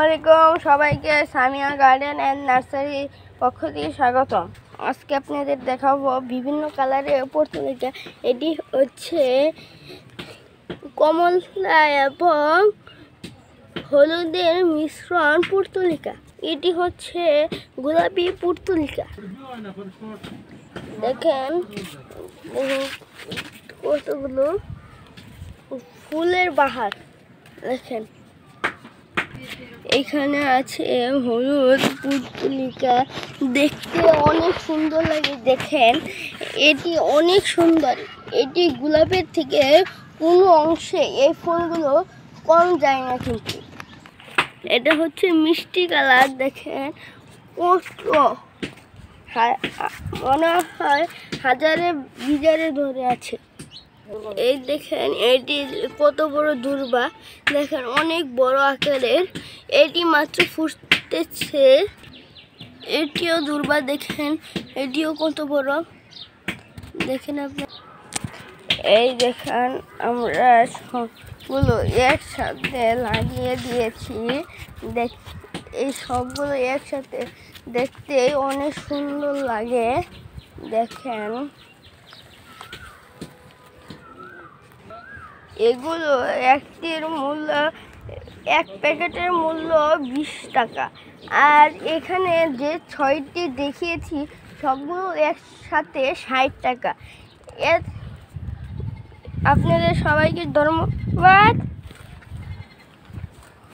আলাইকুম সবাইকে Samia garden and nursery পক্ষ থেকে স্বাগতম। আজকে আপনাদের দেখাবো বিভিন্ন কালারের পর্তুলিকা। এটি হচ্ছে কমলা এবং হলুদের মিশ্রণ পর্তুলিকা। এটি হচ্ছে গোলাপি পর্তুলিকা। দেখেন কতগুলো ফুলের বাহার। দেখেন এখানে আছে হলুদ পর্তুলিকা, দেখতে অনেক সুন্দর লাগে। দেখেন এটি অনেক সুন্দর। এটি গোলাপের থেকে কোনো অংশে এই ফুলগুলো কম যায় না, কিন্তু এটা হচ্ছে মিষ্টি কালার। দেখেন কত মনে হয় হাজারে বিজারে ধরে আছে। এই দেখেন এটি কত বড় দুর্বা, দেখেন অনেক বড় আকারের। এটি মাত্র ফুটতেছে। এটিও দুর্বা, দেখেন এটিও কত বড়। দেখেন আপনি, এই দেখেন আমরা সবগুলো একসাথে লাগিয়ে দিয়েছি। এই সবগুলো একসাথে দেখতে অনেক সুন্দর লাগে। দেখেন এগুলো একটির মূল্য, এক প্যাকেটের মূল্য 20 টাকা। আর এখানে যে 6টি দেখিয়েছি সবগুলো একসাথে 60 টাকা। আপনাদের সবাইকে ধন্যবাদ।